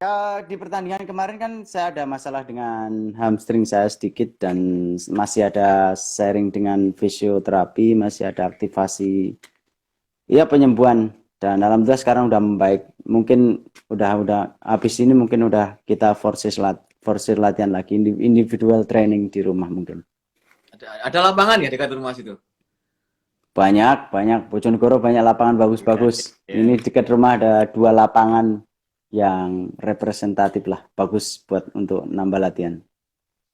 Ya, di pertandingan kemarin kan saya ada masalah dengan hamstring saya sedikit dan masih ada sharing dengan fisioterapi, masih ada aktivasi, ya penyembuhan dan alhamdulillah sekarang udah membaik. Mungkin udah habis ini mungkin udah kita forsir latihan lagi individual training di rumah mungkin. Ada lapangan ya dekat rumah situ? Banyak Bojonegoro banyak lapangan Iya, bagus-bagus. iya. Ini dekat rumah ada 2 lapangan yang representatif lah, bagus buat untuk nambah latihan.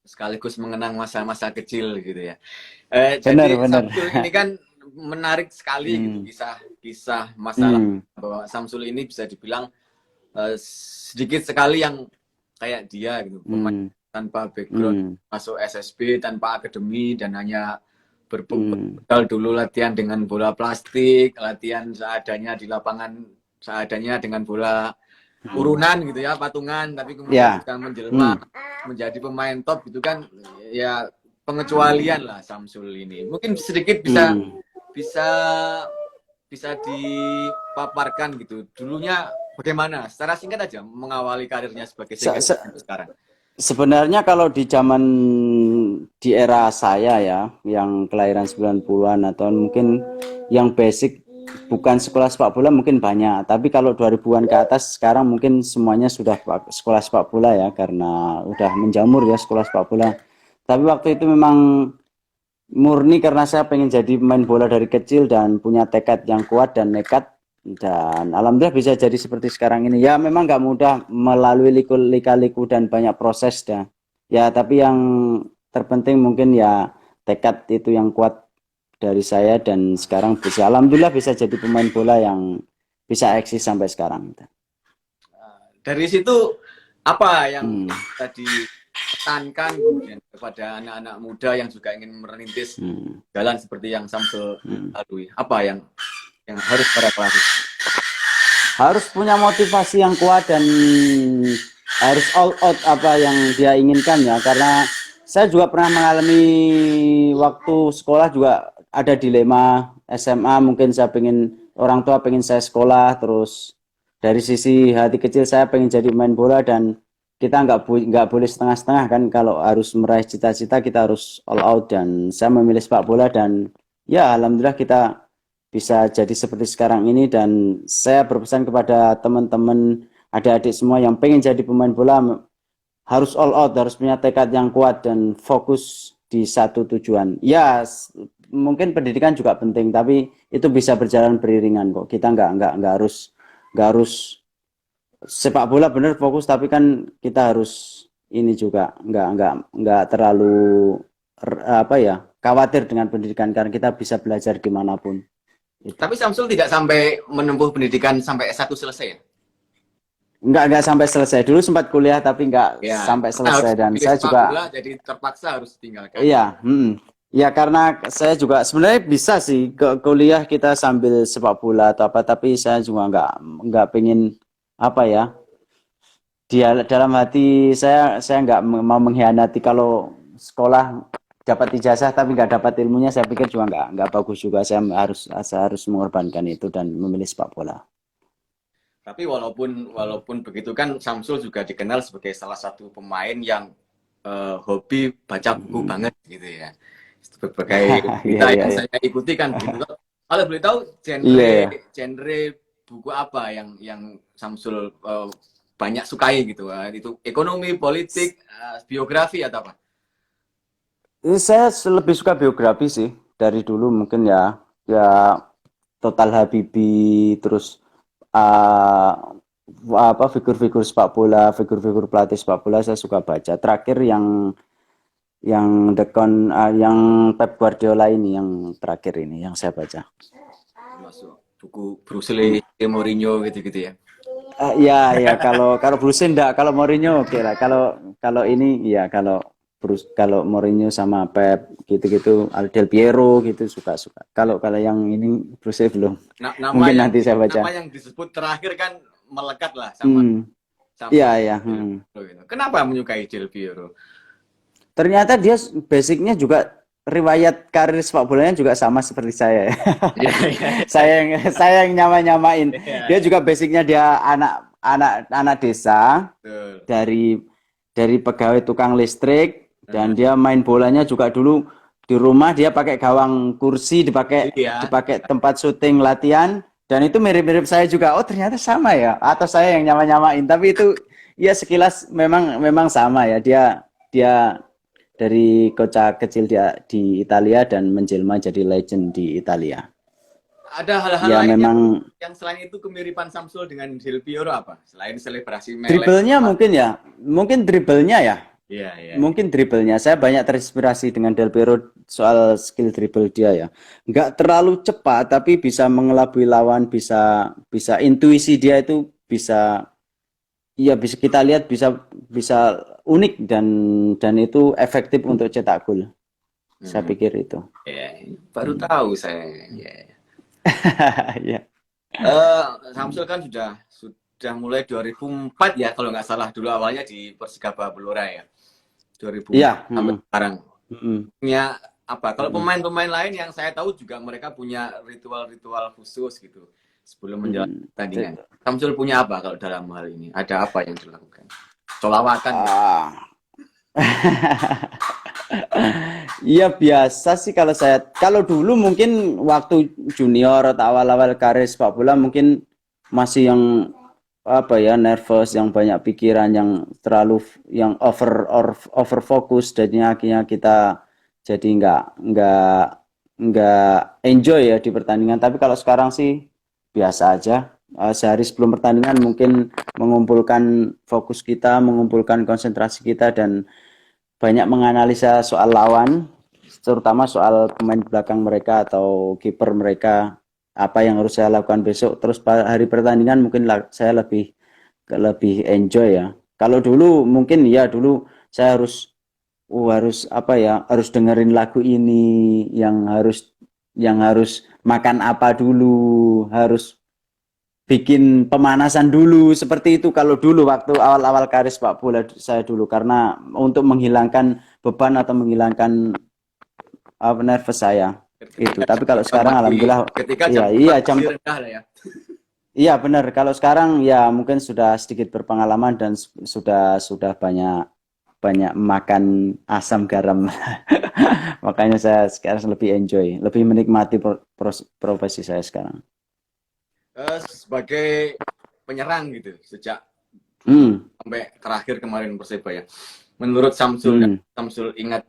Sekaligus mengenang masa-masa kecil gitu ya. Bener, Jadi bener. Samsul ini kan menarik sekali gitu Hmm, kisah masalah hmm, bahwa Samsul ini bisa dibilang sedikit sekali yang kayak dia gitu, pemain hmm, tanpa background hmm, masuk SSB, tanpa akademi dan hanya hmm, berbekal dulu latihan dengan bola plastik, latihan seadanya di lapangan seadanya dengan bola hmm. urunan gitu ya, patungan, tapi kemudian Ya, bisa menjelma hmm, menjadi pemain top gitu kan, ya pengecualian lah Samsul ini. Mungkin sedikit bisa hmm. bisa bisa dipaparkan gitu. Dulunya bagaimana? Secara singkat aja mengawali karirnya sebagai Se- striker se- sekarang. Sebenarnya kalau di zaman di era saya ya, yang kelahiran 90-an atau mungkin yang basic bukan sekolah sepak bola mungkin banyak, tapi kalau 2000-an ke atas sekarang mungkin semuanya sudah sekolah sepak bola ya karena udah menjamur ya sekolah sepak bola. Tapi waktu itu memang murni karena saya pengen jadi pemain bola dari kecil dan punya tekad yang kuat dan nekat dan alhamdulillah bisa jadi seperti sekarang ini. Ya memang nggak mudah melalui lika-liku dan banyak proses dah. Ya tapi yang terpenting mungkin ya tekad itu yang kuat dari saya dan sekarang bisa alhamdulillah bisa jadi pemain bola yang bisa eksis sampai sekarang. Dari situ apa yang Hmm, tadi tekankan kemudian kepada anak-anak muda yang juga ingin merintis hmm, jalan seperti yang Samsul hmm. lalui? Apa yang harus mereka lakukan? Harus punya motivasi yang kuat dan harus all out apa yang dia inginkan ya karena saya juga pernah mengalami waktu sekolah juga ada dilema SMA mungkin saya pengen orang tua pengen saya sekolah terus dari sisi hati kecil saya pengen jadi pemain bola dan kita nggak boleh setengah-setengah kan kalau harus meraih cita-cita kita harus all out dan saya memilih sepak bola dan ya alhamdulillah kita bisa jadi seperti sekarang ini dan saya berpesan kepada teman-teman adik-adik semua yang pengen jadi pemain bola harus all out, harus punya tekad yang kuat dan fokus di satu tujuan. Ya, mungkin pendidikan juga penting, tapi itu bisa berjalan beriringan kok. Kita nggak harus sepak bola bener fokus, tapi kan kita harus ini juga nggak terlalu apa ya khawatir dengan pendidikan karena kita bisa belajar dimanapun. Itu. Tapi Samsul tidak sampai menempuh pendidikan sampai S1 selesai ya? Nggak sampai selesai. Dulu sempat kuliah tapi nggak Ya, sampai karena harus selesai dan memilih saya sepak juga bola jadi terpaksa harus tinggalkan. iya, ya karena saya juga sebenarnya bisa sih ke kuliah kita sambil sepak bola atau apa tapi saya juga nggak pengen apa ya dia dalam hati saya nggak mau mengkhianati kalau sekolah dapat ijazah tapi nggak dapat ilmunya saya pikir juga nggak bagus juga saya harus mengorbankan itu dan memilih sepak bola. Tapi walaupun begitu kan Samsul juga dikenal sebagai salah satu pemain yang hobi baca buku Hmm. banget gitu ya. Sebagai Iya berita iya yang iya. saya ikuti kan begitu. Kalau boleh tahu Iya genre ya. genre buku apa yang Samsul banyak sukai gitu? Itu ekonomi, politik, biografi atau apa? Ini saya lebih suka biografi sih dari dulu mungkin ya Total Habibie terus uh, apa figur-figur sepak bola, figur-figur pelatih sepak bola saya suka baca. Terakhir yang yang Pep Guardiola ini yang terakhir ini yang saya baca. Masuk buku Bruce Lee, Mourinho gitu-gitu ya. Ya kalau Bruce enggak, kalau Mourinho oke lah. Kalau kalau ini ya kalau Mourinho sama Pep gitu-gitu, Del Piero gitu suka-suka. Kalau kalau yang ini Bruce belum. Nah, nama Mungkin yang nanti saya nama baca. yang disebut terakhir kan melekat lah sama Hmm, sama iya ya. Del Piero gitu. Kenapa menyukai Del Piero? Ternyata dia basicnya juga riwayat karir sepak bolanya juga sama seperti saya. Iya, iya, Saya yang nyamain. iya, Dia iya. juga basicnya dia anak anak desa Betul. dari pegawai tukang listrik, dan Nah, dia main bolanya juga dulu di rumah, dia pakai gawang kursi, dipakai iya. dipakai tempat syuting latihan, dan itu mirip-mirip saya juga. Oh, ternyata sama ya. Atau saya yang nyama-nyamain, tapi itu ya sekilas memang sama ya. Dia dari kocak kecil dia di Italia dan menjelma jadi legend di Italia. Ada hal-hal Ya lain memang yang selain itu kemiripan Samsul dengan Del Piero apa? Selain selebrasi melek dribblenya apa? mungkin ya, mungkin dribblenya ya. Iya, iya, iya. Mungkin dribblenya, saya banyak terinspirasi dengan Del Piero soal skill dribble dia ya. Nggak terlalu cepat, tapi bisa mengelabui lawan, bisa bisa intuisi dia itu bisa, ya bisa kita lihat bisa bisa unik dan itu efektif untuk cetak gol. Saya Hmm, pikir itu. iya. Baru tahu saya. Iya. Ya. Samsul kan sudah mulai 2004 ya kalau nggak salah, dulu awalnya di Persikaba Blora ya. 2004 Iya. sampai sekarang. Mm, Punya apa? Kalau mm, pemain-pemain lain yang saya tahu juga mereka punya ritual-ritual khusus gitu sebelum menjalani mm. pertandingan. Samsul punya apa kalau dalam hal ini? Ada apa yang dilakukan? Solawatan gitu. Ah. Iya biasa sih kalau dulu mungkin waktu junior atau awal-awal karir sepak bola mungkin masih yang apa ya, nervous, yang banyak pikiran, yang terlalu yang over fokus, jadinya akhirnya kita jadi nggak enjoy ya di pertandingan. Tapi kalau sekarang sih biasa aja. Sehari sebelum pertandingan mungkin mengumpulkan fokus kita, mengumpulkan konsentrasi kita, dan banyak menganalisa soal lawan, terutama soal pemain belakang mereka atau kiper mereka, apa yang harus saya lakukan besok. Terus hari pertandingan mungkin saya lebih lebih enjoy ya. Kalau dulu mungkin ya dulu saya harus apa ya, harus dengerin lagu ini, yang harus makan apa dulu, harus bikin pemanasan dulu seperti itu kalau dulu waktu awal-awal karir sepak bola saya dulu, karena untuk menghilangkan beban atau menghilangkan nervous saya itu. Ketika Tapi kalau jam sekarang masih alhamdulillah, ketika jam iya terbang iya masih rendah lah ya. iya benar. Kalau sekarang ya mungkin sudah sedikit berpengalaman dan sudah banyak banyak makan asam garam. Makanya saya sekarang lebih enjoy, lebih menikmati profesi saya sekarang. Sebagai penyerang gitu sejak Hmm, sampai terakhir kemarin Persebaya. Menurut Samsul, hmm. Samsul ingat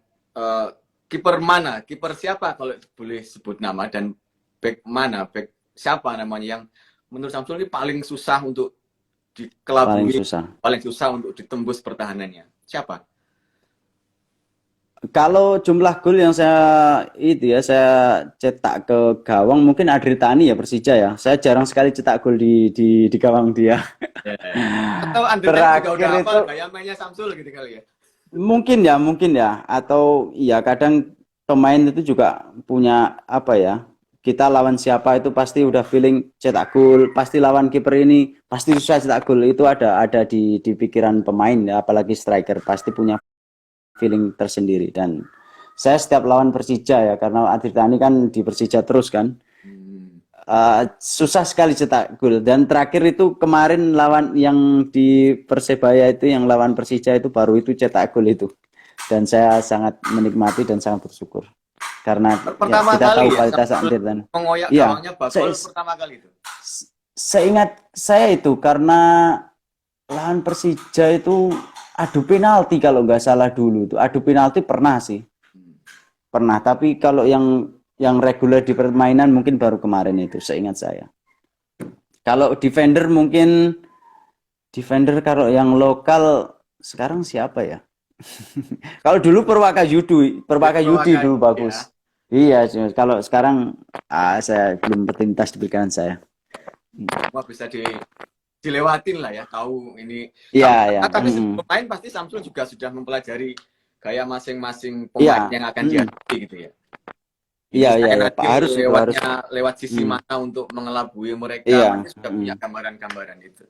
kiper mana, kiper siapa kalau boleh sebut nama, dan back mana, back siapa namanya yang menurut Samsul ini paling susah untuk Paling dikelabui, susah. paling susah untuk ditembus pertahanannya. Siapa? Kalau jumlah gol yang saya cetak ke gawang mungkin Adritani ya, Persija ya. Saya jarang sekali cetak gol di gawang dia. Ya. Atau Andre Tani juga udah Terakhir hafal itu gaya mainnya Samsul gitu kali ya. mungkin ya atau iya kadang pemain itu juga punya apa ya. Kita lawan siapa itu pasti udah feeling cetak gol, pasti lawan kiper ini pasti susah cetak gol, itu ada di pikiran pemain ya, apalagi striker pasti punya feeling tersendiri. Dan saya setiap lawan Persija ya, karena Adritani kan di Persija terus kan, Hmm. susah sekali cetak gol. Dan terakhir itu kemarin lawan yang di Persebaya itu, yang lawan Persija itu baru itu cetak gol itu, dan saya sangat menikmati dan sangat bersyukur karena ya Pertama kita kali tahu ya kualitas Samsul Adritani. mengoyak Iya, gawangnya bakul pertama kali itu. seingat saya itu karena lawan Persija itu adu penalti kalau nggak salah dulu itu. Adu penalti pernah sih. Hmm. Pernah, tapi kalau yang reguler di permainan mungkin baru kemarin itu seingat saya. Kalau defender kalau yang lokal sekarang siapa ya? Kalau dulu Perwaka Yudi Perwakai dulu ya. bagus. Iya, kalau sekarang saya belum terlintas di pikiran saya. Wah, bisa dilewatin lah ya, tahu ini. Iya, ya. Tapi sebelum main pasti Samsul juga sudah mempelajari gaya masing-masing Iya, pemain yang akan dihadapi gitu ya. Ini iya, iya, saya ya, Pak, nanti harus itu harus. lewat sisi Mm. mana untuk mengelabui mereka, Iya, pasti sudah punya gambaran-gambaran itu.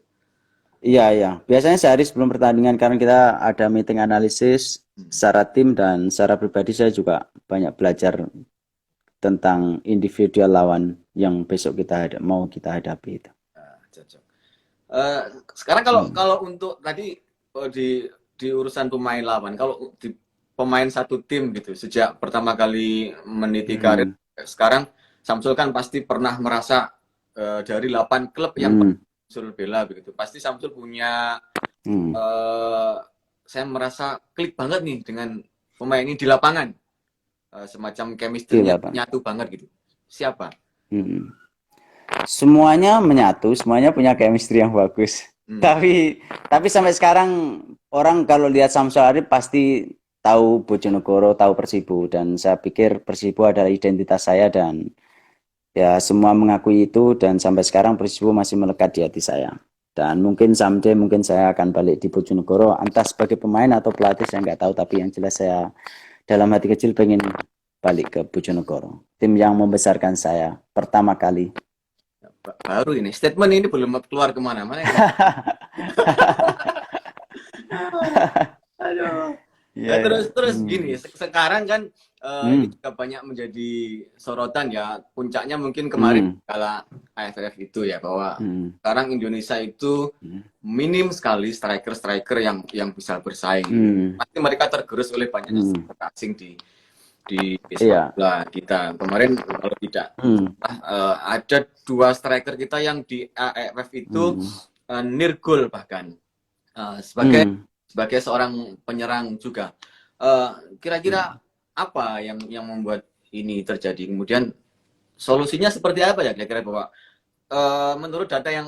iya, iya. Biasanya sehari sebelum pertandingan karena kita ada meeting analisis secara tim, dan secara pribadi saya juga banyak belajar tentang individual lawan yang besok mau kita hadapi itu. Nah, cocok. Eh, sekarang kalau untuk tadi di urusan pemain lawan, kalau di pemain satu tim gitu, sejak pertama kali meniti karir, Hmm. sekarang Samsul kan pasti pernah merasa dari 8 klub yang Hmm. Samsul bela begitu, pasti Samsul punya Hmm. eh, saya merasa klik banget nih dengan pemain ini di lapangan. Semacam chemistry-nya Gila, Pak. nyatu banget gitu. Siapa? Hmm. Semuanya menyatu, semuanya punya chemistry yang bagus. Hmm. Tapi sampai sekarang orang kalau lihat Samsul Arif pasti tahu Bojonegoro, tahu Persibo, dan saya pikir Persibo adalah identitas saya dan ya semua mengakui itu, dan sampai sekarang Persibo masih melekat di hati saya. Dan mungkin someday mungkin saya akan balik di Bojonegoro, entah sebagai pemain atau pelatih saya nggak tahu, tapi yang jelas saya dalam hati kecil pengen balik ke Bojonegoro, tim yang membesarkan saya pertama kali. Baru ini statement ini belum keluar kemana-mana. Aduh. Iya, Ya, ya. terus gini, sekarang kan ini Hmm. juga banyak menjadi sorotan ya. Puncaknya mungkin kemarin Hmm. kala AFF itu ya, bahwa Hmm. sekarang Indonesia itu Hmm. minim sekali striker-striker yang bisa bersaing gitu. Hmm. Pasti mereka tergerus oleh banyaknya Hmm. striker asing di sepak Iya. bola kita. Kemarin kalau tidak Hmm. ada 2 striker kita yang di AFF itu Hmm. nirgol bahkan sebagai Hmm. seorang penyerang juga. Kira-kira apa yang membuat ini terjadi? Kemudian solusinya seperti apa ya kira-kira, bahwa menurut data yang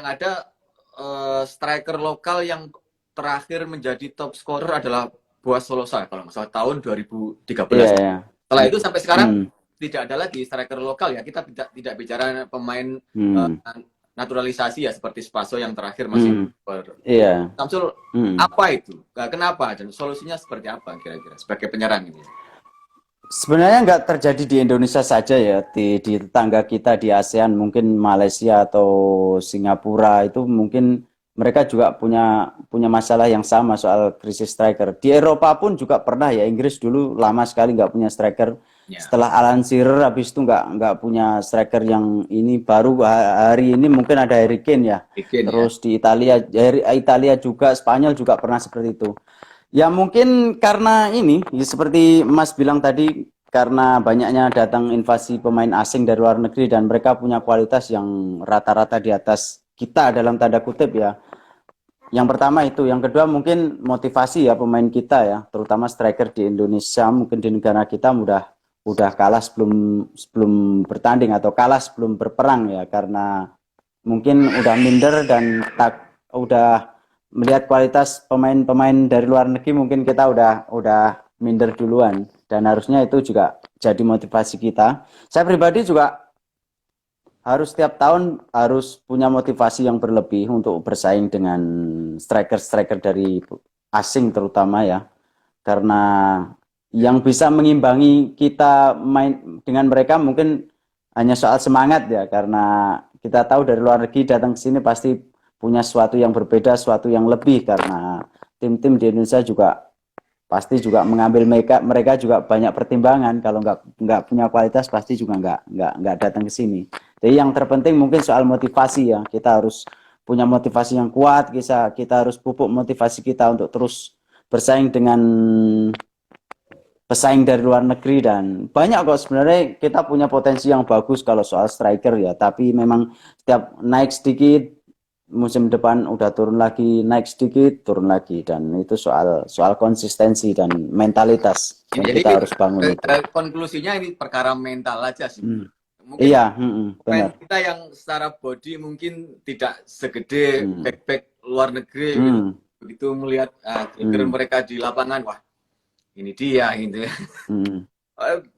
ada, striker lokal yang terakhir menjadi top scorer adalah Boas Solosa kalau nggak salah tahun 2013. Iya, ya. Setelah itu sampai sekarang Hmm. tidak ada lagi striker lokal ya. Kita tidak bicara pemain Hmm. naturalisasi ya, seperti Spaso yang terakhir masih Hmm. ber. Iya. Samsul, Hmm. apa itu? Kenapa? Dan solusinya seperti apa kira-kira sebagai penyerang ini? Sebenarnya nggak terjadi di Indonesia saja ya, di tetangga kita di ASEAN, mungkin Malaysia atau Singapura itu mungkin mereka juga punya masalah yang sama soal krisis striker. Di Eropa pun juga pernah ya, Inggris dulu lama sekali nggak punya striker. Ya, Setelah Alan Shearer habis itu nggak punya striker yang ini, baru hari ini mungkin ada Harry Kane ya. bikin ya. Terus di Italia juga, Spanyol juga pernah seperti itu. Ya mungkin karena ini, ya seperti Mas bilang tadi, karena banyaknya datang invasi pemain asing dari luar negeri dan mereka punya kualitas yang rata-rata di atas kita dalam tanda kutip ya. Yang pertama itu, yang kedua mungkin motivasi ya pemain kita ya, terutama striker di Indonesia, mungkin di negara kita udah kalah sebelum sebelum bertanding atau kalah sebelum berperang ya, karena mungkin udah minder dan udah melihat kualitas pemain-pemain dari luar negeri, mungkin kita udah minder duluan, dan harusnya itu juga jadi motivasi kita. Saya pribadi juga harus setiap tahun harus punya motivasi yang berlebih untuk bersaing dengan striker-striker dari asing terutama ya, karena yang bisa mengimbangi kita main dengan mereka mungkin hanya soal semangat ya, karena kita tahu dari luar negeri datang ke sini pasti punya sesuatu yang berbeda, sesuatu yang lebih, karena tim-tim di Indonesia juga pasti juga mengambil mereka juga banyak pertimbangan. Kalau nggak punya kualitas pasti juga nggak datang ke sini. Jadi yang terpenting mungkin soal motivasi ya, kita harus punya motivasi yang kuat, kita harus pupuk motivasi kita untuk terus bersaing dengan pesaing dari luar negeri. Dan banyak kok sebenarnya kita punya potensi yang bagus kalau soal striker ya, tapi memang setiap naik sedikit, musim depan udah turun lagi, naik sedikit, turun lagi, dan itu soal konsistensi dan mentalitas yang Jadi kita harus bangun itu. konklusinya ini perkara mental aja sih. Hmm. Mungkin Iya, pemain benar. kita yang secara body mungkin tidak segede Hmm. back luar negeri gitu. Hmm. Begitu melihat trigger Hmm. mereka di lapangan, wah ini dia gitu. Hmm.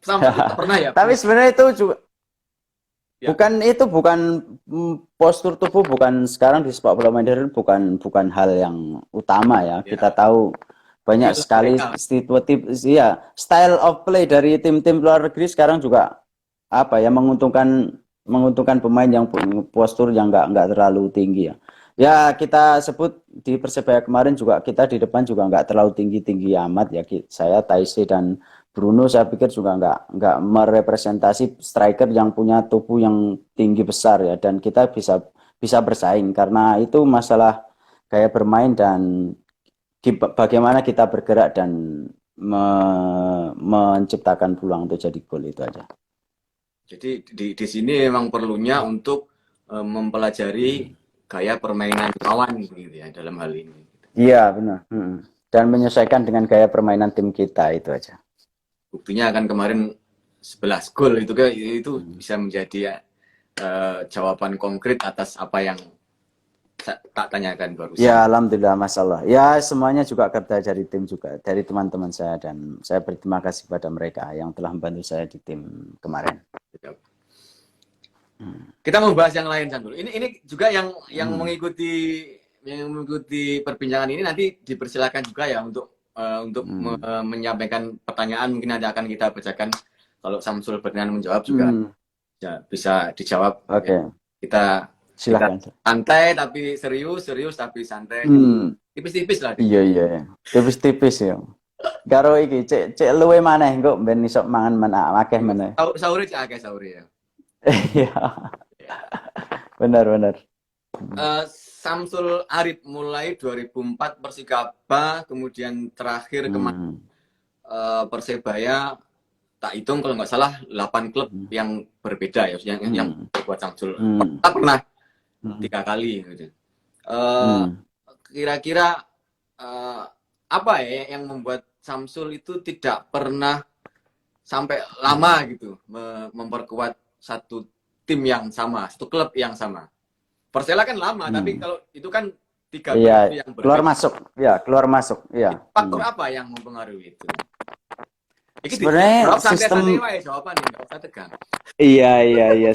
Sampai kita pernah ya Tapi sebenarnya itu juga ya, bukan postur tubuh, bukan sekarang di sepak bola modern, bukan hal yang utama ya. ya Kita tahu banyak skill sekali mereka. ya, style of play dari tim-tim luar negeri sekarang juga apa ya, menguntungkan pemain yang punya postur yang nggak terlalu tinggi ya. Ya kita sebut di Persebaya kemarin juga, kita di depan juga nggak terlalu tinggi amat ya. Saya Taise dan Bruno saya pikir juga nggak merepresentasi striker yang punya tubuh yang tinggi besar ya, dan kita bisa bersaing, karena itu masalah gaya bermain dan bagaimana kita bergerak dan menciptakan peluang untuk jadi gol, itu aja. Jadi di sini memang perlunya untuk mempelajari gaya permainan lawan gitu ya dalam hal ini. Iya, benar. Dan menyesuaikan dengan gaya permainan tim kita, itu aja. Buktinya kan kemarin 11 gol itu kan itu bisa menjadi jawaban konkret atas apa yang tak tanyakan barusan. Ya, alhamdulillah, masalah. Ya, semuanya juga kerja dari tim juga, dari teman-teman saya, dan saya berterima kasih pada mereka yang telah membantu saya di tim kemarin. Kita membahas yang lain, Sandul. Ini juga yang mengikuti perbincangan ini nanti dipersilakan juga ya untuk menyampaikan pertanyaan, mungkin nanti akan kita bacakan kalau Samsul berkenan menjawab juga ya, bisa dijawab. Oke. Ya. Kita silakan. Santai tapi serius tapi santai. Tipis-tipis lah. Iya. Tipis-tipis ya. Karo iki cek luwe maneh kok ben iso mangan akeh meneh. Sahur akeh sahur ya. Iya. Benar. Samsul Arif mulai 2004 Persikaba, kemudian terakhir kemarin Persebaya, tak hitung kalau nggak salah 8 klub yang berbeda ya, yang buat Samsul. Kita pernah 3 kali gitu. Kira-kira apa ya yang membuat Samsul itu tidak pernah sampai lama gitu memperkuat satu tim yang sama, satu klub yang sama? Persela kan lama, tapi kalau itu kan 3 klub yang berbeda. Keluar masuk. Iya. Faktor apa yang mempengaruhi itu? Sebenarnya sistem Iya.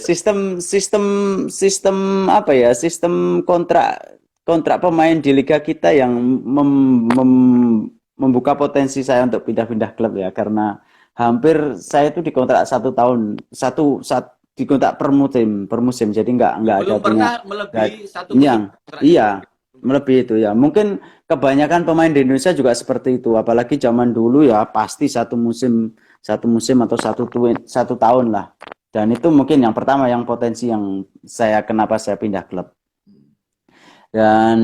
Sistem apa ya? Sistem kontrak pemain di liga kita yang membuka potensi saya untuk pindah-pindah klub ya, karena hampir saya itu dikontrak 1 tahun, dikontrak per musim, jadi nggak ada pernah melebihi 1 musim. Iya, melebihi itu ya. Mungkin kebanyakan pemain di Indonesia juga seperti itu, apalagi zaman dulu ya pasti satu musim atau satu tahun lah. Dan itu mungkin yang pertama, yang potensi yang kenapa saya pindah klub. Dan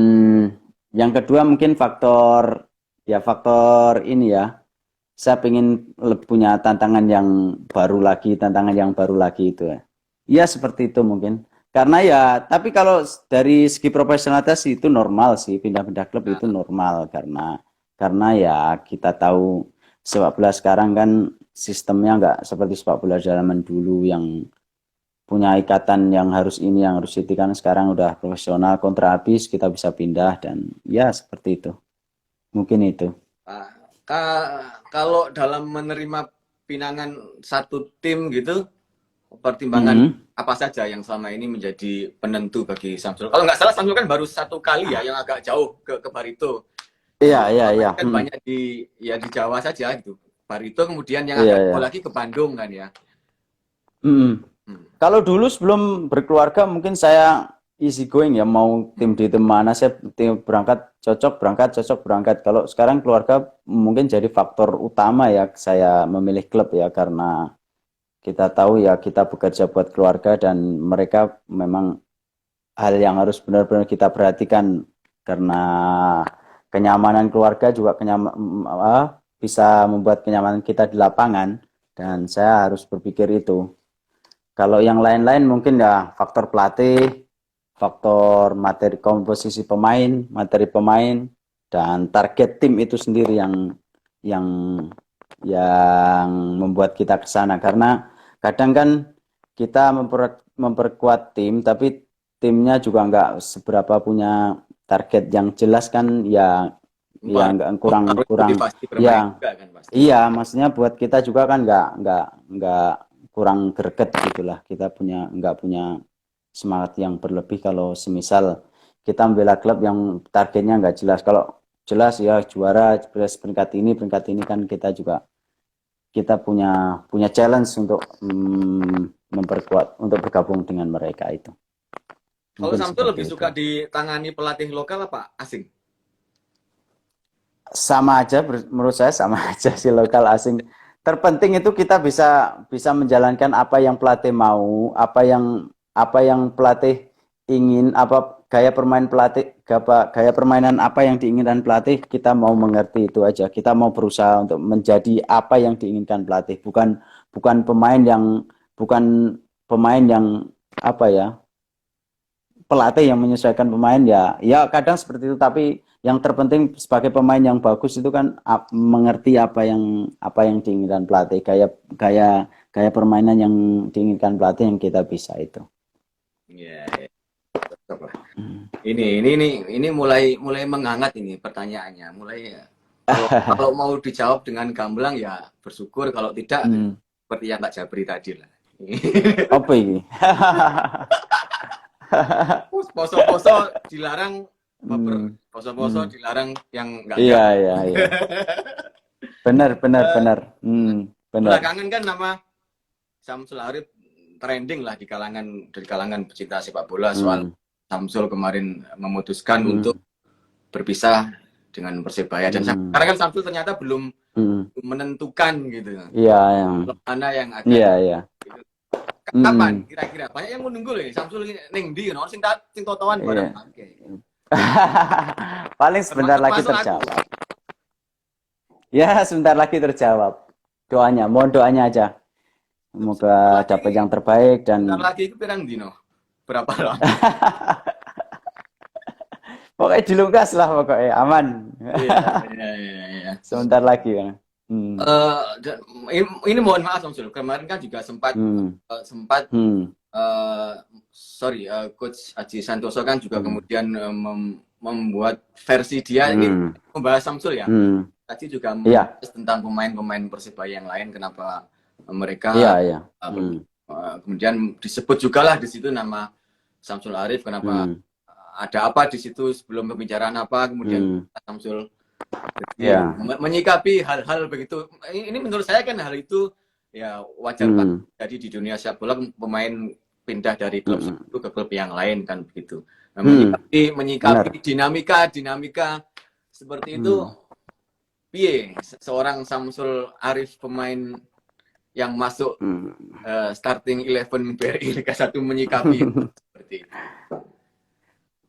yang kedua mungkin faktor ini ya. Saya ingin punya tantangan yang baru lagi itu ya. Iya, seperti itu mungkin. Karena ya, tapi kalau dari segi profesionalitas itu normal sih, pindah-pindah klub itu normal, karena ya kita tahu sepak bola sekarang kan sistemnya nggak seperti sepak bola zaman dulu yang punya ikatan yang harus ini, yang harus itu, kan sekarang udah profesional, kontrak habis kita bisa pindah, dan ya seperti itu. Mungkin itu. Kalau dalam menerima pinangan satu tim gitu, pertimbangan apa saja yang selama ini menjadi penentu bagi Samsul? Kalau nggak salah Samsul kan baru 1 kali ya yang agak jauh ke Barito. Iya. Kan banyak di Jawa saja gitu. Barito, kemudian yang agak jauh lagi ke Bandung kan ya. Kalau dulu sebelum berkeluarga mungkin saya easy going ya, mau tim di tim mana saya cocok berangkat. Kalau sekarang keluarga mungkin jadi faktor utama ya saya memilih klub ya, karena kita tahu ya kita bekerja buat keluarga dan mereka memang hal yang harus benar-benar kita perhatikan, karena kenyamanan keluarga juga bisa membuat kenyamanan kita di lapangan, dan saya harus berpikir itu. Kalau yang lain-lain mungkin ya faktor pelatih, faktor materi komposisi pemain, materi pemain, dan target tim itu sendiri yang membuat kita ke sana. Karena kadang kan kita memperkuat tim, tapi timnya juga nggak seberapa punya target yang jelas kan, ya kurang ya. Iya, maksudnya buat kita juga kan nggak kurang greget gitulah. Kita nggak punya semangat yang berlebih kalau semisal kita membela klub yang targetnya nggak jelas. Kalau jelas ya juara peringkat ini kan kita punya challenge untuk memperkuat, untuk bergabung dengan mereka itu. Kalau Samsul lebih suka ditangani pelatih lokal apa asing? Sama aja, menurut saya sama aja sih, lokal asing. Terpenting itu kita bisa menjalankan apa yang pelatih mau, apa yang pelatih ingin apa gaya permain pelatih, gaya permainan apa yang diinginkan pelatih, kita mau mengerti itu aja. Kita mau berusaha untuk menjadi apa yang diinginkan pelatih, bukan bukan pemain yang apa ya, pelatih yang menyesuaikan pemain ya kadang seperti itu, tapi yang terpenting sebagai pemain yang bagus itu kan mengerti apa yang diinginkan pelatih, gaya permainan yang diinginkan pelatih yang kita bisa itu. Iya, iya. Cocok lah. Ini mulai menghangat ini pertanyaannya. Kalau mau dijawab dengan gamblang ya bersyukur, kalau tidak seperti yang Kak Jabri tadi lah. Apa ini? Poso-poso dilarang baper, poso-poso dilarang yang enggak. Iya. Benar. Benar. Belakangan kan nama Samsul Arif trending lah di kalangan pecinta sepak bola soal Samsul kemarin memutuskan untuk berpisah dengan Persebaya, dan sekarang kan Samsul ternyata belum menentukan gitu. Iya, mana yang akan. Iya. Kapan kira-kira? Banyak yang menunggu loh Samsul ning ndi ono sing totoan bareng. Paling sebentar lagi terjawab. Ya, sebentar lagi terjawab. Mohon doanya aja. Semoga dapat yang terbaik dan sebentar lagi itu pirang dino? Berapa lama? Pokoknya dilungkas lah pokoknya, aman. Iya. Sebentar lagi ya. Ini mohon maaf Samsul, kemarin kan juga sempat Coach Aji Santoso kan juga kemudian membuat versi dia ini membahas Samsul ya. Tadi juga membahas tentang pemain-pemain Persebaya yang lain, kenapa mereka kemudian disebut juga lah di situ nama Samsul Arif, kenapa ada apa di situ sebelum pembicaraan apa, kemudian Samsul menyikapi hal-hal begitu. Ini menurut saya kan hal itu ya wajar Pak. Jadi di dunia sepak bola pemain pindah dari klub satu ke klub yang lain kan begitu. Menyikapi dinamika seperti itu. Piye seorang Samsul Arif pemain yang masuk starting 11 BRI Liga 1 menyikapi seperti itu.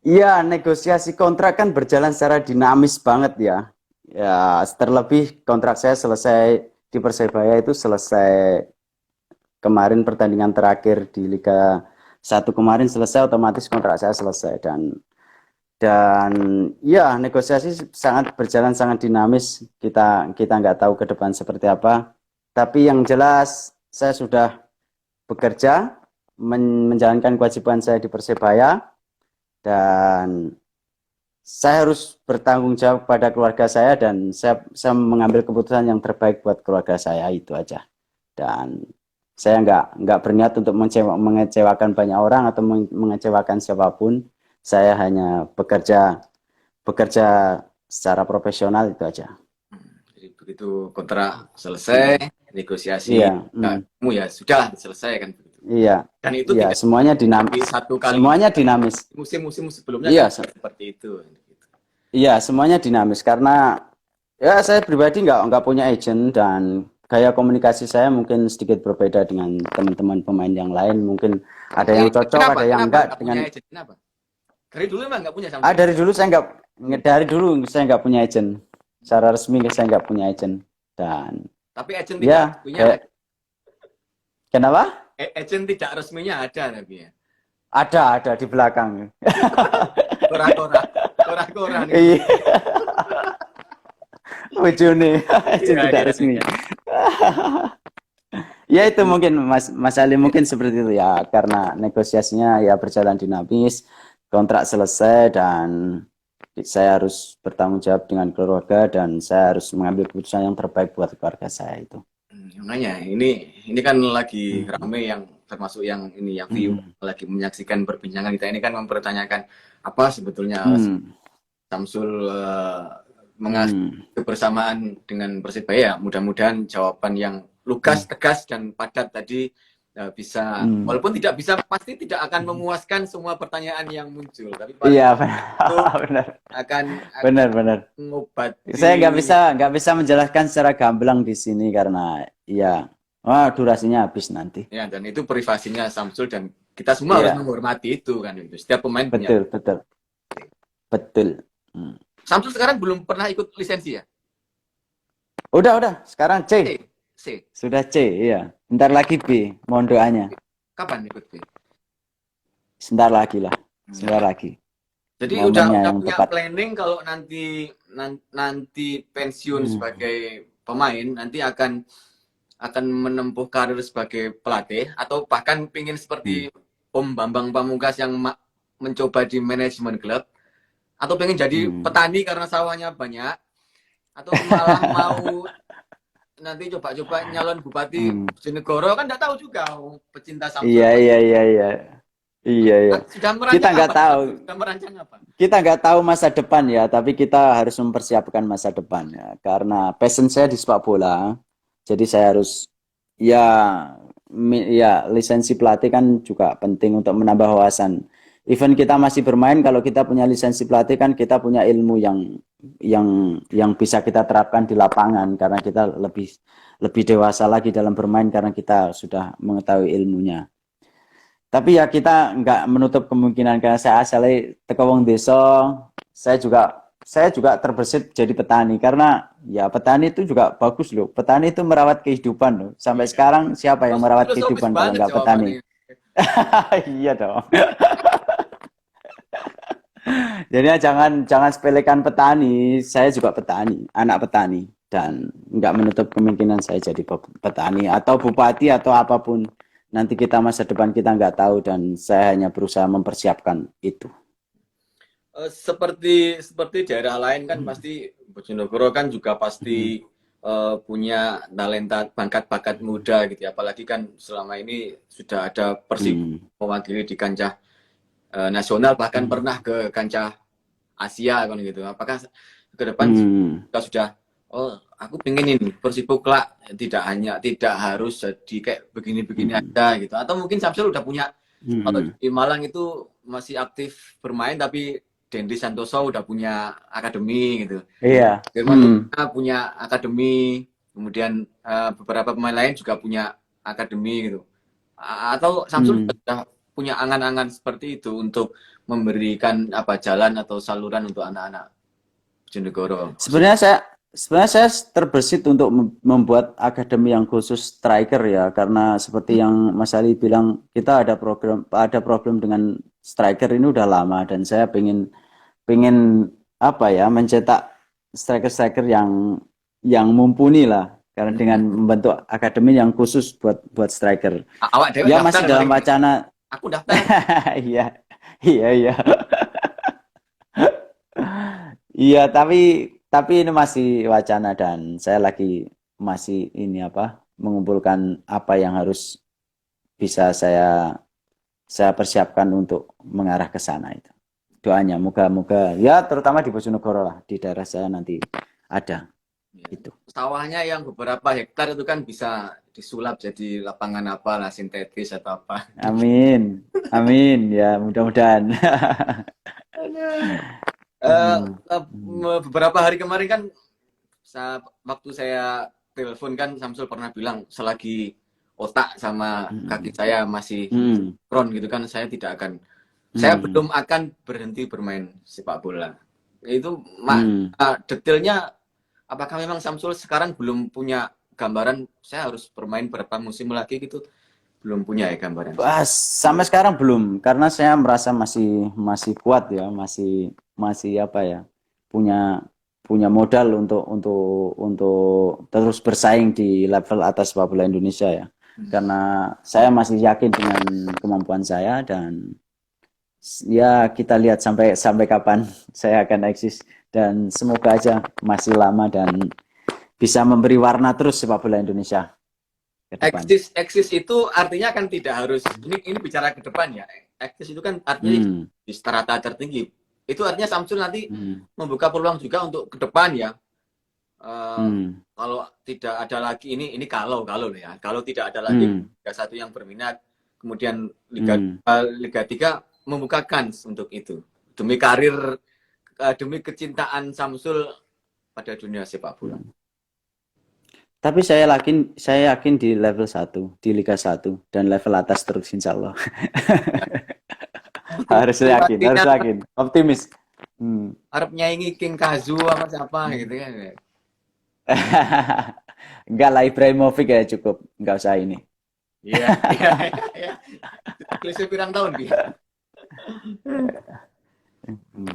Iya, negosiasi kontrak kan berjalan secara dinamis banget ya. Ya, terlebih kontrak saya selesai di Persebaya itu selesai kemarin, pertandingan terakhir di Liga 1 kemarin selesai, otomatis kontrak saya selesai, dan ya negosiasi berjalan sangat dinamis. Kita nggak tahu ke depan seperti apa. Tapi yang jelas saya sudah bekerja menjalankan kewajiban saya di Persebaya, dan saya harus bertanggung jawab pada keluarga saya, dan saya mengambil keputusan yang terbaik buat keluarga saya, itu aja. Dan saya nggak berniat untuk mengecewakan banyak orang atau mengecewakan siapapun. Saya hanya bekerja secara profesional, itu aja. Jadi begitu kontrak selesai, negosiasi kamu ya sudah selesai kan begitu. Iya. Dan itu tidak semuanya dinamis. Semuanya dinamis. Musim-musim sebelumnya kan seperti itu. Iya, semuanya dinamis karena ya saya pribadi nggak punya agent, dan gaya komunikasi saya mungkin sedikit berbeda dengan teman-teman pemain yang lain. Mungkin ada yang cocok, ada yang enggak dengan. Kenapa? Dari dulu emang nggak punya sama. Dari dulu saya nggak punya agent. Secara resmi saya nggak punya agent, dan tapi agent tidak punya. Kenapa? Agent tidak resminya ada tapi ya. Ada di belakang. Kora-kora nih. Iya. Ujune agent tidak resmi. Ya itu mungkin Mas Ali mungkin seperti itu ya, karena negosiasinya ya berjalan dinamis, kontrak selesai, dan saya harus bertanggung jawab dengan keluarga, dan saya harus mengambil keputusan yang terbaik buat keluarga saya itu. Makanya ini kan lagi rame, yang termasuk yang ini yang view lagi menyaksikan perbincangan kita ini kan mempertanyakan apa sebetulnya Samsul mengasih kebersamaan dengan Persebaya. Mudah-mudahan jawaban yang lugas, tegas dan padat tadi bisa, walaupun tidak bisa, pasti tidak akan memuaskan semua pertanyaan yang muncul, tapi benar. akan Benar. mengobati. Saya nggak bisa menjelaskan secara gamblang di sini karena ya durasinya habis nanti. Ya, dan itu privasinya Samsul dan kita semua harus Iya, menghormati itu kan itu. Setiap pemain punya. betul, betul, betul. Hmm. Samsul sekarang belum pernah ikut lisensi ya? Udah, sekarang C. C. C. Sudah C, iya. Bentar lagi B, mohon doanya. Kapan ikut B? Sebentar lagi lah, sebentar Hmm. lagi. Jadi Momennya udah yang punya tepat. planning kalau nanti pensiun Hmm. sebagai pemain nanti akan menempuh karir sebagai pelatih atau bahkan pingin Hmm. seperti Om Bambang Pamungkas yang mencoba di manajemen klub atau pengen jadi Hmm. petani karena sawahnya banyak atau malah mau nanti coba-coba nyalon Bupati Hmm. Bojonegoro kan nggak tahu juga pecinta Iya, Samsul pasti iya, iya, iya. Iya, iya. sudah Kita merancang nggak apa nih tahu. Samsul? Sudah merancang apa? Kita nggak tahu masa depan ya, tapi kita harus mempersiapkan masa depan ya. Karena passion saya di sepak bola, jadi saya harus ya ya lisensi pelatih kan juga penting untuk menambah wawasan. Even kita masih bermain, kalau kita punya lisensi pelatih kan kita punya ilmu yang bisa kita terapkan di lapangan karena kita lebih lebih dewasa lagi dalam bermain karena kita sudah mengetahui ilmunya. Tapi ya kita nggak menutup kemungkinan karena saya asalnya teko wong desa, saya juga terbersit jadi petani karena ya petani itu juga bagus loh. Petani itu merawat kehidupan loh. Sampai Iya. sekarang siapa yang merawat Filosofis kehidupan kalau banget nggak petani? jawabannya. Iya dong. Jadi ya jangan jangan sepelekan petani. Saya juga petani, anak petani dan nggak menutup kemungkinan saya jadi petani atau bupati atau apapun. Nanti kita masa depan kita nggak tahu dan saya hanya berusaha mempersiapkan itu. Seperti daerah lain kan pasti Bojonegoro kan juga Hmm. pasti punya talenta bakat-bakat muda gitu ya. Apalagi kan selama ini sudah ada Persib Hmm. mewakili di kancah nasional bahkan Hmm. pernah ke kancah Asia kan gitu. Apakah ke depan Hmm. kita sudah oh aku pengen ini Persibo kelak tidak harus jadi kayak begini-begini Hmm. aja gitu. Atau mungkin Samsul udah punya kalau Hmm. di Malang itu masih aktif bermain tapi Dendi Santoso udah punya akademi gitu. Iya. Firman Hmm. Utina punya akademi, kemudian beberapa pemain lain juga punya akademi gitu. Atau Samsul Hmm. sudah punya angan-angan seperti itu untuk memberikan apa jalan atau saluran untuk anak-anak Bojonegoro. Sebenarnya saya terbersit untuk membuat akademi yang khusus striker ya karena seperti yang Mas Ali bilang kita ada problem dengan striker ini udah lama dan saya pengen apa ya mencetak striker-striker yang mumpuni lah karena dengan membentuk akademi yang khusus buat striker. Awak dewek Ya daftar masih dalam bareng. wacana. Aku daftar. Iya, iya, iya. Iya, tapi ini masih wacana dan saya lagi masih ini apa mengumpulkan apa yang harus bisa saya persiapkan untuk mengarah ke sana itu. Doanya moga-moga ya terutama di Bojonegoro lah di daerah saya nanti ada Ya. itu. Sawahnya yang beberapa hektar itu kan bisa disulap jadi lapangan apa lah sintetis atau apa. Amin. Amin ya mudah-mudahan. Eh, Hmm. beberapa hari kemarin kan waktu saya telepon kan Samsul pernah bilang selagi otak sama kaki Hmm. saya masih Hmm. kron gitu kan saya Hmm. belum akan berhenti bermain sepak bola. Itu Hmm. detailnya apakah memang Samsul sekarang belum punya gambaran saya harus bermain berapa musim lagi gitu? Belum punya ya gambaran. Sampai sekarang belum, karena saya merasa masih masih kuat ya, masih masih apa ya, punya punya modal untuk terus bersaing di level atas sepak bola Indonesia ya. Karena saya masih yakin dengan kemampuan saya dan ya kita lihat sampai sampai kapan saya akan eksis dan semoga aja masih lama dan bisa memberi warna terus sepak bola Indonesia ke depan. Eksis itu artinya kan tidak harus ini bicara ke depan ya. Eksis itu kan artinya Hmm. di strata tertinggi. Itu artinya Samsul nanti Hmm. membuka peluang juga untuk ke depan ya. Hmm. Kalau tidak ada lagi ini kalau ya. Kalau tidak ada lagi Hmm. Liga 1 yang berminat, kemudian Liga Hmm. 2, Liga 3 membuka kans untuk itu. Demi karir demi kecintaan Samsul pada dunia sepak bola. Tapi saya yakin di level 1, di Liga 1 dan level atas terus insya Allah. Harus Pelatihnya yakin, optimis. Hmm. harap nyaingi King Kazu apa siapa gitu kan. Enggak lah, Ibrahimovic ya cukup, enggak usah ini. Iya, iya, iya. Klise pirang tahun, Bi. Hmm.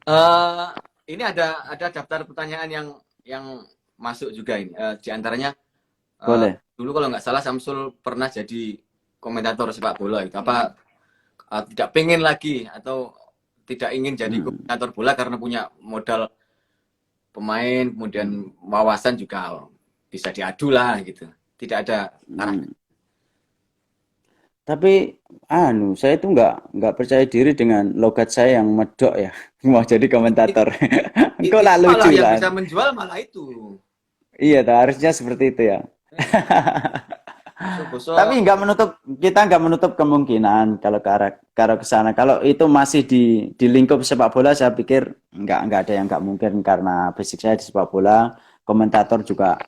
Eh, ini ada daftar pertanyaan yang masuk juga ini. Di antaranya Boleh. dulu kalau nggak salah Samsul pernah jadi komentator sepak bola itu. Apa tidak pengen lagi atau tidak ingin jadi Hmm. komentator bola karena punya modal pemain, kemudian wawasan juga bisa diadu lah gitu. Tidak ada arah. Hmm. Tapi saya itu nggak percaya diri dengan logat saya yang medok ya, mau jadi komentator. Kok lah Itu malah lucu yang lah. bisa menjual malah itu. Iya, harusnya seperti itu ya. Bosok-bosok. Tapi kita nggak menutup kemungkinan kalau ke arah ke sana. Kalau itu masih di lingkup sepak bola, saya pikir nggak ada yang nggak mungkin karena basic saya di sepak bola, komentator juga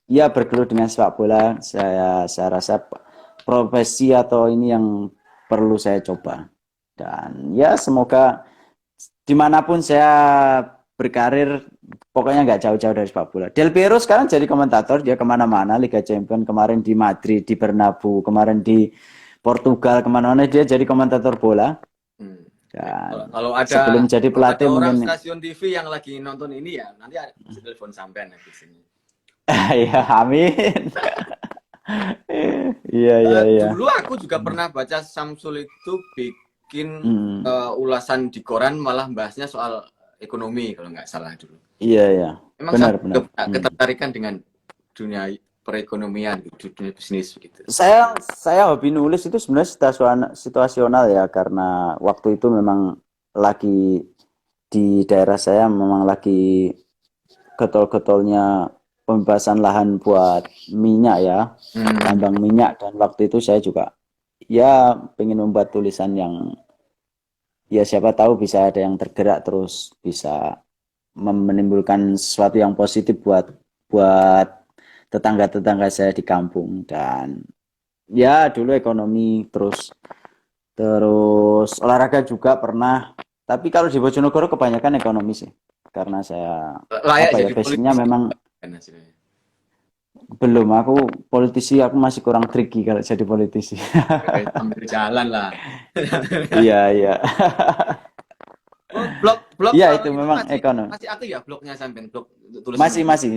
ya bergelut dengan sepak bola. Saya rasa profesi atau ini yang perlu saya coba. Dan ya semoga dimanapun saya berkarir, pokoknya nggak jauh-jauh dari sepak bola. Del Piero sekarang jadi komentator, dia kemana-mana, Liga Champions, kemarin di Madrid, di Bernabeu, kemarin di Portugal, kemana-mana dia jadi komentator bola. Hmm. Dan Kalau sebelum jadi kalau ada pelatih orang mungkin, stasiun TV yang lagi nonton ini ya nanti bisa telepon sampean di sini. ya amin. Iya, iya, iya. Dulu aku juga pernah baca Samsul itu bikin Hmm, ulasan di koran malah bahasnya soal ekonomi kalau nggak salah dulu. iya, iya. Emang Benar, Samsul benar. juga punya ketertarikan dengan dunia perekonomian, dunia bisnis begitu. Saya hobi nulis itu sebenarnya situasional ya karena waktu itu memang lagi di daerah saya memang lagi getol-getolnya pembebasan lahan buat minyak ya, tambang minyak dan waktu itu saya juga ya pengen membuat tulisan yang ya siapa tahu bisa ada yang tergerak terus bisa menimbulkan sesuatu yang positif buat tetangga-tetangga saya di kampung dan ya dulu ekonomi terus terus olahraga juga pernah tapi kalau di Bojonegoro kebanyakan ekonomi sih karena saya Layak apa ya jadi basicnya politisi memang kan hasilnya. belum aku politisi aku masih kurang tricky kalau jadi politisi. Sambil jalan lah. Iya, iya. Oh, blog Iya itu itu memang masih ekonomi. masih aktif ya blognya sampean blog tulisannya. Masih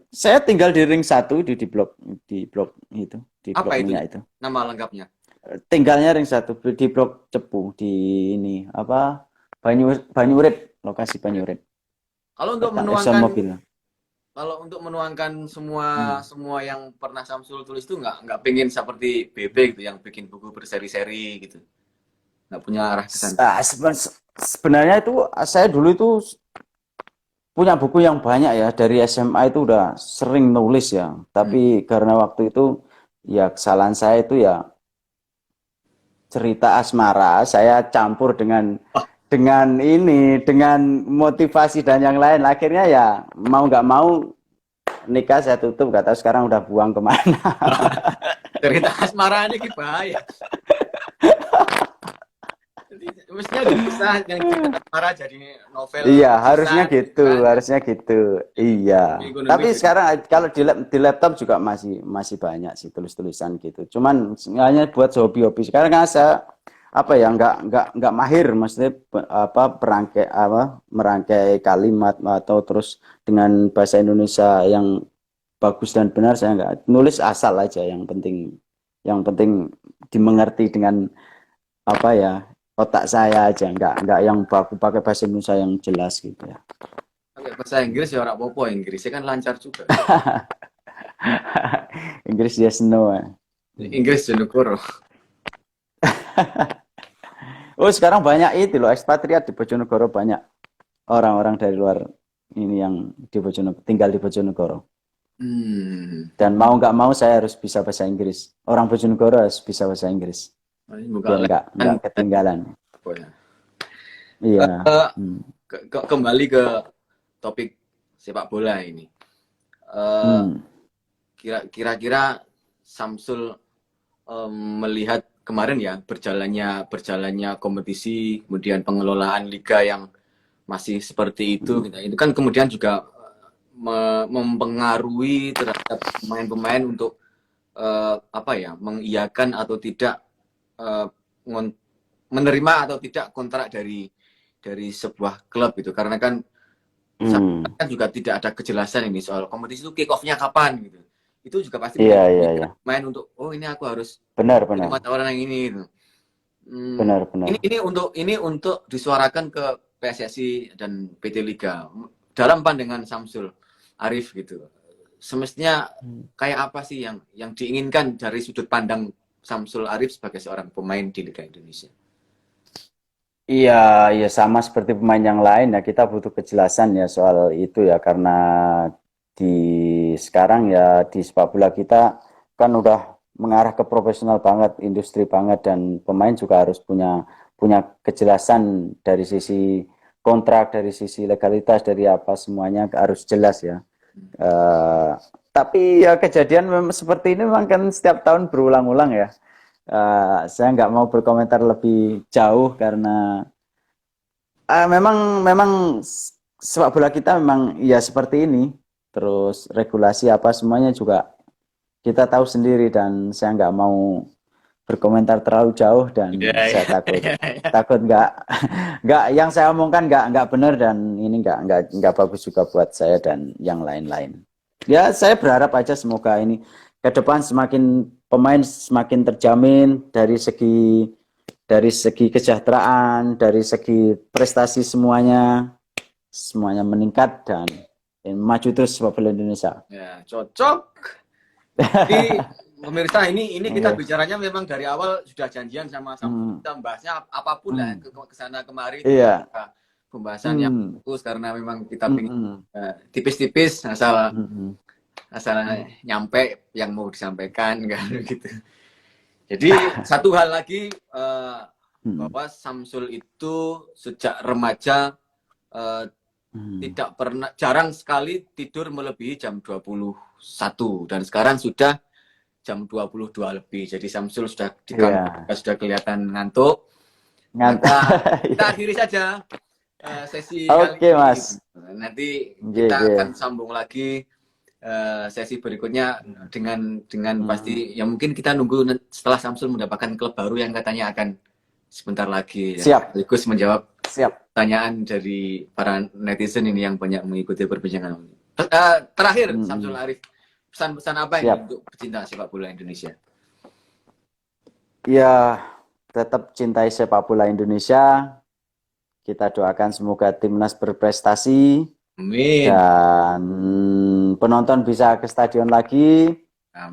saya tinggal di ring satu di Apa blok itu minyak itu. nama lengkapnya? Tinggalnya ring satu di blok Cepu di ini apa Banyurit lokasi Banyurit Kalau untuk dekat Exxon menuangkan Mobil. Kalau untuk menuangkan semua Hmm. semua yang pernah Samsul tulis itu nggak pengen seperti BB gitu yang bikin buku berseri-seri gitu. Nggak punya arah ke sana. Sebenarnya itu saya dulu itu punya buku yang banyak ya dari SMA itu udah sering nulis ya. Hmm. Tapi karena waktu itu ya kesalahan saya itu ya cerita asmara saya campur dengan motivasi dan yang lain. Akhirnya ya mau nggak mau nikah saya tutup. Gak tahu sekarang udah buang kemana. Cerita asmara ini bahaya. Mestinya bisa yang cerita asmara jadi novel Iya, harusnya tulisan gitu gitu, kan. harusnya gitu. Iya. Ekonomi Tapi jadi sekarang kalau di laptop juga masih banyak sih tulis-tulisan gitu. Cuman hanya buat hobi-hobi. Sekarang kan saya apa ya nggak mahir maksudnya merangkai kalimat atau terus dengan bahasa Indonesia yang bagus dan benar saya nggak nulis asal aja yang penting dimengerti dengan apa ya otak saya aja nggak yang baku pakai bahasa Indonesia yang jelas gitu ya. pakai bahasa Inggris ya orang popo Inggrisnya kan lancar juga. Inggris yes no ya. Inggris Jonegoro. Oh sekarang banyak itu loh ekspatriat di Bojonegoro banyak orang-orang dari luar ini yang tinggal di Bojonegoro dan mau nggak mau saya harus bisa bahasa Inggris orang Bojonegoro harus bisa bahasa Inggris Ini buka biar les kan. nggak ketinggalan Pokoknya. iya. Kembali ke topik sepak bola ini. Eh, Hmm. kira-kira Samsul melihat kemarin ya berjalannya kompetisi, kemudian pengelolaan liga yang masih seperti itu, gitu. Itu kan kemudian juga mempengaruhi terhadap pemain-pemain untuk apa ya, mengiyakan atau tidak, eh, menerima atau tidak kontrak dari sebuah klub gitu. Karena kan Hmm. kan juga tidak ada kejelasan ini soal kompetisi itu kick off-nya kapan gitu. Itu juga pasti Iya, menjadi iya, iya. pemikiran pemain untuk, oh ini aku harus Benar, terima benar. tawaran yang ini gitu. Benar, Ini benar. untuk disuarakan ke PSSI dan PT Liga dalam pandangan Samsul Arif gitu. Semestinya kayak apa sih yang diinginkan dari sudut pandang Samsul Arif sebagai seorang pemain di Liga Indonesia? Iya, ya sama seperti pemain yang lain ya, kita butuh kejelasan ya soal itu ya, karena di sekarang ya di sepak bola kita kan udah mengarah ke profesional banget, industri banget, dan pemain juga harus punya punya kejelasan dari sisi kontrak, dari sisi legalitas, dari apa semuanya harus jelas ya. Eh, tapi ya kejadian seperti ini memang kan setiap tahun berulang-ulang ya. Saya nggak mau berkomentar lebih jauh karena memang memang sepak bola kita memang ya seperti ini. Terus regulasi apa semuanya juga kita tahu sendiri, dan saya nggak mau berkomentar terlalu jauh, Iya, dan saya iya, takut iya, iya. takut nggak yang saya omongkan nggak benar, dan ini nggak bagus juga buat saya dan yang lain-lain. Ya saya berharap aja semoga ini ke depan semakin pemain semakin terjamin dari segi kesejahteraan, dari segi prestasi semuanya semuanya meningkat, dan maju terus sepak bola Indonesia. Ya, cocok. Jadi pemirsa, ini kita Iya. bicaranya memang dari awal sudah janjian sama Samsul, Hmm. kita membahasnya apapun lah, Hmm. ke sana kemari tidak Iya. ada pembahasan yang Hmm. fokus karena memang kita Hmm. ingin Hmm. tipis-tipis asal Hmm. asal Hmm. nyampe yang mau disampaikan kan gitu. Jadi satu hal lagi, Hmm. bahwa Samsul itu sejak remaja eh, Hmm. tidak pernah, jarang sekali tidur melebihi jam 21, dan sekarang sudah jam 22 lebih. Jadi Samsul sudah di kamar Iya. sudah kelihatan ngantuk. Ngantuk. Maka kita Iya. akhiri saja sesi kali Oke, ini. Mas. Nanti kita GG. akan sambung lagi sesi berikutnya dengan Hmm. pasti ya, mungkin kita nunggu setelah Samsul mendapatkan klub baru yang katanya akan sebentar lagi ya. Siap. Sekaligus menjawab Siap. pertanyaan dari para netizen ini yang banyak mengikuti perbincangan ini. Terakhir, Samsul Hmm. Arif, pesan-pesan apa ini Siap. untuk pecinta sepak bola Indonesia? Ya, tetap cintai sepak bola Indonesia. Kita doakan semoga timnas berprestasi Amin. dan penonton bisa ke stadion lagi.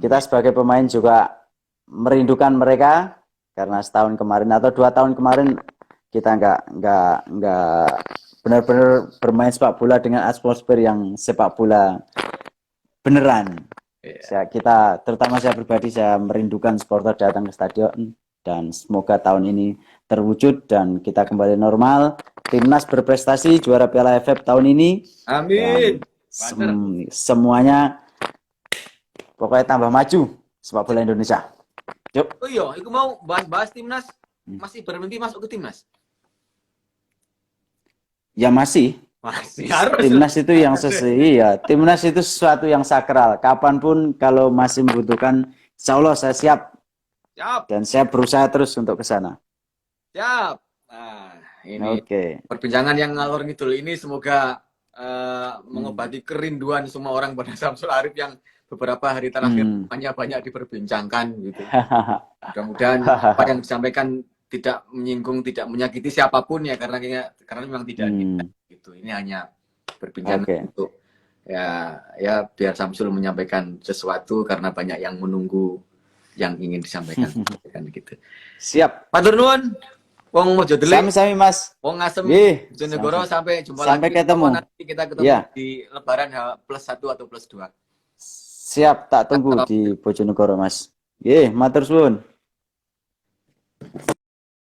Kita Amin. sebagai pemain juga merindukan mereka karena setahun kemarin atau 2 tahun kemarin kita nggak benar-benar bermain sepak bola dengan atmosfer yang sepak bola beneran. Ya. Terutama saya pribadi, saya merindukan supporter datang ke stadion, dan semoga tahun ini terwujud dan kita kembali normal. Timnas berprestasi juara Piala AFF tahun ini, dan Amin. Partner. semuanya pokoknya tambah maju sepak bola Indonesia. Yuk. Oh iya, aku mau bahas-bahas timnas. Masih berhenti masuk ke timnas? Ya masih. Masih harus. Timnas itu yang ya, timnas itu sesuatu yang sakral. Kapanpun kalau masih membutuhkan, insya Allah saya siap, Siap. dan saya berusaha terus untuk ke sana. Siap. Nah, ini Oke. perbincangan yang ngalor ngidul ini semoga mengobati kerinduan semua orang pada Samsul Arif yang beberapa hari terakhir banyak diperbincangkan gitu. Mudah-mudahan apa yang disampaikan tidak menyinggung, tidak menyakiti siapapun ya, karena memang tidak gitu. Ini hanya perbincangan untuk ya biar Samsul menyampaikan sesuatu karena banyak yang menunggu yang ingin disampaikan kan gitu. Siap. Matur nuwun. Wong Mojodelik, Sami-sami Mas. wong Ngasem, Bojonegoro, sampai jumpa sampai lagi. ketemu. Nanti kita ketemu di Lebaran +1 atau +2. Siap, tak tunggu di Bojonegoro Mas. Matur suwun.